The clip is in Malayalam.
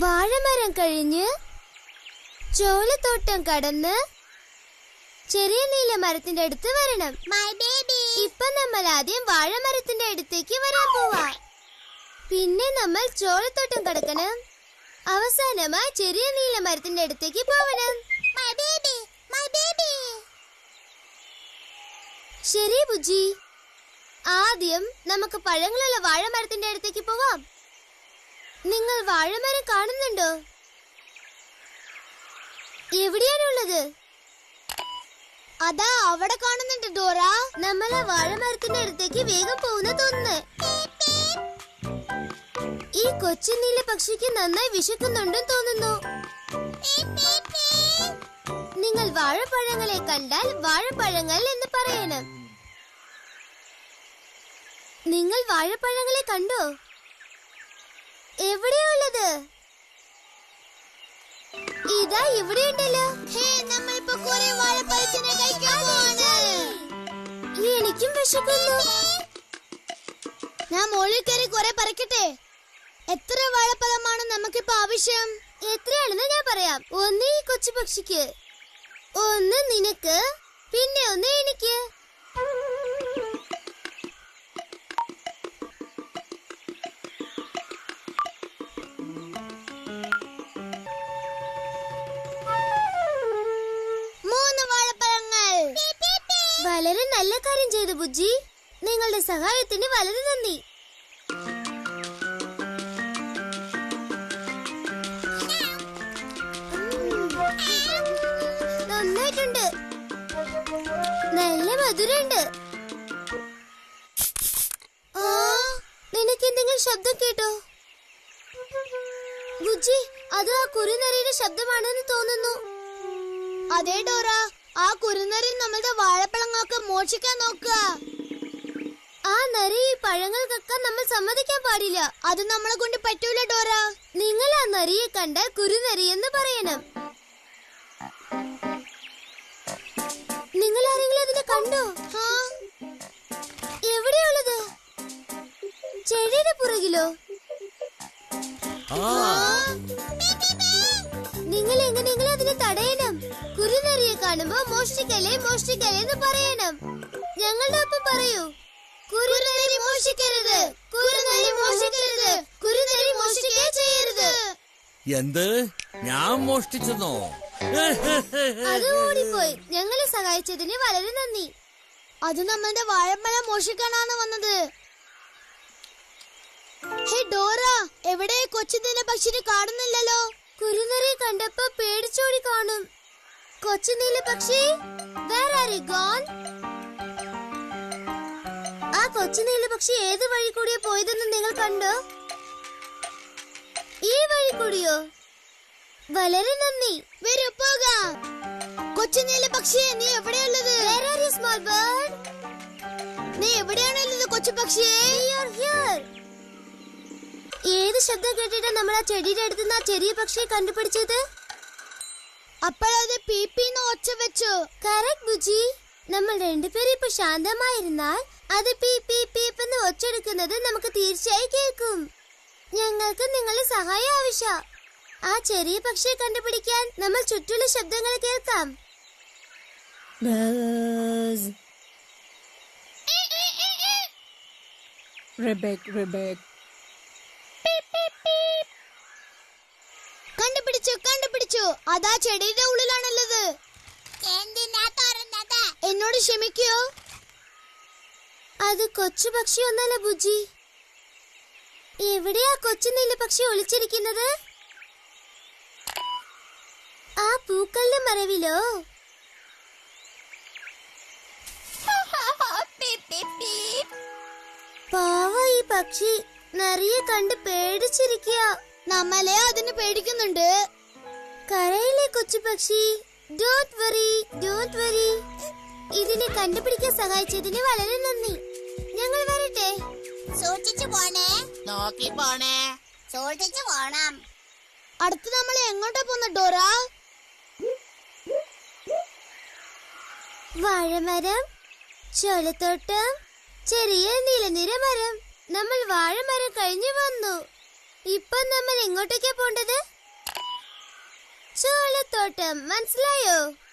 വാഴമരം കഴിഞ്ഞ് ചോളത്തോട്ടം കടന്ന് ചെറിയ നീല മരത്തിന്റെ അടുത്ത് വരണം. ഇപ്പൊ നമ്മൾ ആദ്യം വാഴമരത്തിന്റെ അടുത്തേക്ക് വരാൻ പോവാ. പിന്നെ നമ്മൾ ചോളത്തോട്ടം കടക്കണം. അവസാനമായി ചെറിയ നീല മരത്തിന്റെ അടുത്തേക്ക് പോവണം. ശരി ബുജി, ആദ്യം നമുക്ക് പഴങ്ങളുള്ള വാഴമരത്തിന്റെ അടുത്തേക്ക് പോവാം. നിങ്ങൾ വാഴമരം കാണുന്നുണ്ടോ? എവിടെയാണുള്ളത്? അതാ അവിടെ കാണുന്നുണ്ട് ഡോറ. നമ്മൾ ആ വാഴമരത്തിന്റെ അടുത്തേക്ക് വേഗം പോകുന്ന തോന്നുന്നു. ഈ കൊച്ചു നീല പക്ഷിക്ക് നന്നായി വിശക്കുന്നുണ്ടെന്ന് തോന്നുന്നു. നിങ്ങൾ വാഴപ്പഴങ്ങളെ കണ്ടാൽ വാഴപ്പഴങ്ങൾ എന്ന് പറയണം. നിങ്ങൾ വാഴപ്പഴങ്ങളെ കണ്ടോ? എവിടെയുള്ളത്? ഇതാ ഇവിടെയുണ്ടല്ലോ. നമ്മളിപ്പോ കുറെ വാഴപ്പഴത്തിനെ കഴിക്കാൻ പോവാണ്. എനിക്കും വിശക്കുന്നു. ഞാൻ മുകളിൽ കയറി കുറെ പറിക്കട്ടെ. എത്ര വാഴപ്പഴമാണ് നമുക്കിപ്പോ ആവശ്യം? എത്രയാണെന്ന് ഞാൻ പറയാം. ഒന്ന് ഈ കൊച്ചു പക്ഷിക്ക്, ഒന്ന് നിനക്ക്, പിന്നെ ഒന്ന് എനിക്ക്. വളരെ നല്ല കാര്യം ചെയ്തു ബുജ്ജി. നിങ്ങളുടെ സഹായത്തിന് വളരെ നന്ദി. നന്നായിട്ടുണ്ട്, നല്ല മധുരമുണ്ട്. നിനക്ക് എന്തെങ്കിലും ശബ്ദം കേട്ടോ ബുജ്ജി? അത് ആ കുറുനരിയുടെ ശബ്ദമാണെന്ന് തോന്നുന്നു. അതേ ഡോറ, ആ കുറുനരി നമ്മളുടെ വാഴപ്പഴങ്ങൾക്ക് മോഷിക്കാൻ നോക്കുക. ആ നരി ഈ പഴങ്ങൾ കക്കാൻ നമ്മൾ സമ്മതിക്കാൻ പാടില്ല. അത് നമ്മളെ കൊണ്ട് പറ്റൂല ഡോറ. നിങ്ങൾ ആ നരിയെ കണ്ടാൽ കുറുനരി എന്ന് പറയണം. നിങ്ങൾ ആരെങ്കിലും അതിനെ കണ്ടോ? എവിടെയുള്ളത്? ചെടിയുടെ പുറകിലോ? നിങ്ങൾ എങ്ങനെയെങ്കിലും അതിനെ തടയണം. കുറുനരിയെ കാണുമ്പോ മോഷ്ടിക്കലേ മോഷ്ടിക്കലേ എന്ന് പറയണം. ഞങ്ങളുടെ ഒപ്പം പറയൂ, കുറുനരി മോഷ്ടിക്കരുത്, കുറുനരി മോഷ്ടിക്കരുത്, കുറുനരി മോഷ്ടിക്കേ ചെയ്യരുത്. എന്ത്? ഞാൻ മോഷ്ടിച്ചെന്നോ? അത് ഓടിപ്പോയി. ഞങ്ങളെ സഹായിച്ചതിന് വളരെ നന്ദി. അത് നമ്മളുടെ വാഴപ്പഴം മോഷിക്കാനാണ് വന്നത്. ഹേ ഡോറ, എവിടെ കൊച്ചു നീല പക്ഷിനെ കാണുന്നില്ലല്ലോ? കുറുനരി കണ്ടപ്പോ പേടിച്ചോടി കാണും. കൊച്ചു നീല പക്ഷി, where are you gone? ആ കൊച്ചു നീല പക്ഷി ഏത് വഴി കൂടിയാ പോയതെന്ന് നിങ്ങൾ കണ്ടോ? ഈ വഴി കൂടിയോ? വളരെ നന്ദി. വരൂ പോകാം. കൊച്ചു നീല പക്ഷി, നീ എവിടെയുള്ളത്? Where are you small bird? നീ എവിടെയാണുള്ളത് കൊച്ചു പക്ഷിയെ? We are here. ഏത് ശബ്ദം കേട്ടിട്ടാ നമ്മൾ ആ ചെടിയുടെ അടുത്ത് ആ ചെറിയ പക്ഷിയെ കണ്ടുപിടിച്ചത്? അപ്പോഴത് പീപ്പിന്ന് ഒച്ച വെച്ചു. കറക്റ്റ് ബുജി. നമ്മൾ രണ്ടുപേരും ഇപ്പൊ ശാന്തമായിരുന്നാൽ അത് പീപ് പീപ് പീപ് എന്ന് ഒച്ചെടുക്കുന്നത് നമുക്ക് തീർച്ചയായും കേൾക്കും. ഞങ്ങൾക്ക് നിങ്ങളുടെ സഹായം ആവശ്യ. ആ ചെറിയ പക്ഷിയെ കണ്ടുപിടിക്കാൻ നമ്മൾ ചുറ്റുള്ള ശബ്ദങ്ങൾ കേൾക്കാം. കണ്ടുപിടിച്ചു. അതാ ചെടിയുടെ ഉള്ളിലാണുള്ളത്. എന്നോട് ക്ഷമിക്കോ? അത് കൊച്ചു പക്ഷി ഒന്നല്ല ബുജി. എവിടെയാ കൊച്ചു നീല പക്ഷി ഒളിച്ചിരിക്കുന്നത്? ആ പൂക്കളുടെ മറവിലോ? പാവ ഈ പക്ഷി നരിയെ കണ്ട് പേടിച്ചിരിക്കുക. നമ്മളെ അതിന് പേടിക്കുന്നുണ്ട്. കരയിലെ കൊച്ചു പക്ഷി, ഡോണ്ട് വറി, ഡോണ്ട് വറി. ഇതിനെ കണ്ടുപിടിക്കാൻ സഹായിച്ചതിന് വളരെ നന്ദി. ഞങ്ങൾ വരട്ടെ. സൂക്ഷിച്ചു പോണേ, നോക്കി പോണേ, സൂക്ഷിച്ചു പോണം. അടുത്ത് നമ്മൾ എങ്ങോട്ടാ പോന്ന ഡോറ? വാഴമരം, ചോളത്തോട്ടം, ചെറിയ നീലനിര മരം. നമ്മൾ വാഴമരം കഴിഞ്ഞു വന്നു. ഇപ്പൊ നമ്മൾ എങ്ങോട്ടേക്കാ പോണ്ടത്? ചോളത്തോട്ടം, മനസ്സിലായോ?